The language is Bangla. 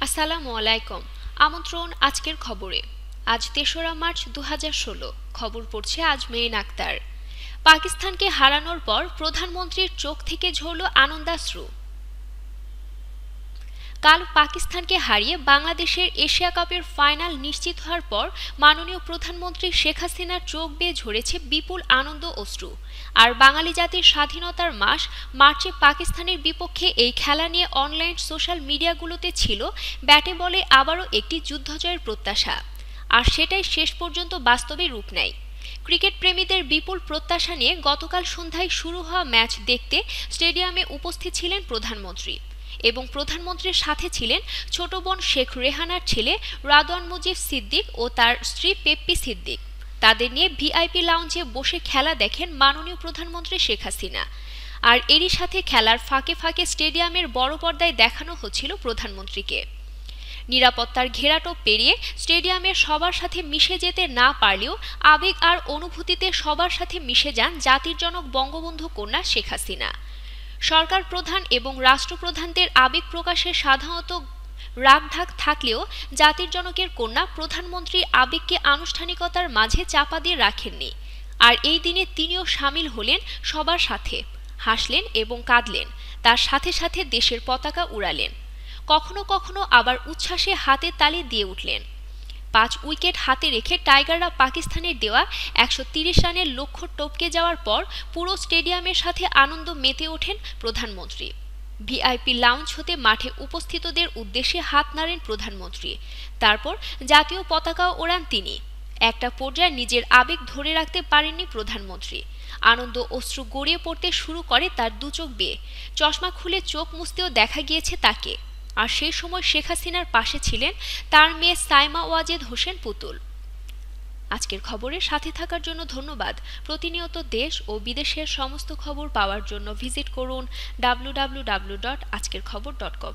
আসসালামু আলাইকুম। আমন্ত্রণ আজকের খবরে। আজ ৩রা মার্চ ২০১৬। খবর পড়ছে আজমেরিন আক্তার। পাকিস্তানকে হারানোর পর প্রধানমন্ত্রীর চোখ থেকে ঝরল আনন্দাশ্রু। কাল পাকিস্তানকে হারিয়ে বাংলাদেশের এশিয়া কাপের ফাইনাল নিশ্চিত হওয়ার পর মাননীয় প্রধানমন্ত্রী শেখ হাসিনার চোখ বেয়ে ঝরেছে বিপুল আনন্দ অশ্রু। আর বাঙালি জাতির স্বাধীনতার মাস মার্চে পাকিস্তানের বিপক্ষে এই খেলা নিয়ে অনলাইন সোশ্যাল মিডিয়াগুলোতে ছিল ব্যাটে বলে আবারও একটি যুদ্ধজয়ের প্রত্যাশা। আর সেটাই শেষ পর্যন্ত বাস্তবে রূপ নেয়। ক্রিকেট প্রেমীদের বিপুল প্রত্যাশা নিয়ে গতকাল সন্ধ্যায় শুরু হওয়া ম্যাচ দেখতে স্টেডিয়ামে উপস্থিত ছিলেন প্রধানমন্ত্রী এবং প্রধানমন্ত্রীর সাথে ছিলেন ছোট বোন শেখ রেহানার ছেলে রাদওয়ান মুজিব সিদ্দিক ও তার স্ত্রী পেপ্পি সিদ্দিক। তাদের নিয়ে ভিআইপি লাউঞ্জে বসে খেলা দেখেন মাননীয় প্রধানমন্ত্রী শেখ হাসিনা। আর এরই সাথে খেলার ফাঁকে ফাঁকে স্টেডিয়ামের বড় পর্দায় দেখানো হচ্ছিল প্রধানমন্ত্রীকে। নিরাপত্তার ঘেরাটোপ পেরিয়ে স্টেডিয়ামের সবার সাথে মিশে যেতে না পারলেও আবেগ আর অনুভূতিতে সবার সাথে মিশে যান জাতির জনক বঙ্গবন্ধু কন্যা শেখ হাসিনা। সরকার প্রধান এবং রাষ্ট্রপ্রধানদের আবেগ প্রকাশে সাধারণত রাগঢাক থাকলেও জাতির জনকের কন্যা প্রধানমন্ত্রী আবেগকে আনুষ্ঠানিকতার মাঝে চাপা দিয়ে রাখেননি। আর এই দিনে তিনিও সামিল হলেন সবার সাথে, হাসলেন এবং কাঁদলেন, তার সাথে সাথে দেশের পতাকা উড়ালেন। কখনো কখনো আবার উচ্ছ্বাসে হাতে তালি দিয়ে উঠলেন। ৫ উইকেট হাতে রেখে টাইগাররা পাকিস্তানের দেওয়া ১৩০ রানের লক্ষ্য টপকে যাওয়ার পর পুরো স্টেডিয়ামের সাথে আনন্দ মেতে ওঠেন প্রধানমন্ত্রী। ভিআইপি লাউঞ্জ হতে মাঠে উপস্থিতদের উদ্দেশ্যে হাত নাড়েন প্রধানমন্ত্রী। তারপর জাতীয় পতাকাও ওড়ান তিনি। একটা পর্যায়ে নিজের আবেগ ধরে রাখতে পারেননি প্রধানমন্ত্রী। আনন্দ অশ্রু গড়িয়ে পড়তে শুরু করে তার দুচোখ বেয়ে। চশমা খুলে চোখ মুছতেও দেখা গিয়েছে তাকে। আর সেই সময় শেখ হাসিনার পাশে ছিলেন তার মেয়ে সাইমা ওয়াজেদ হোসেন পুতুল। আজকের খবরের সাথে থাকার জন্য ধন্যবাদ। প্রতিনিয়ত দেশ ও বিদেশের সমস্ত খবর পাওয়ার জন্য ভিজিট করুন www.আজকেরখবর.com।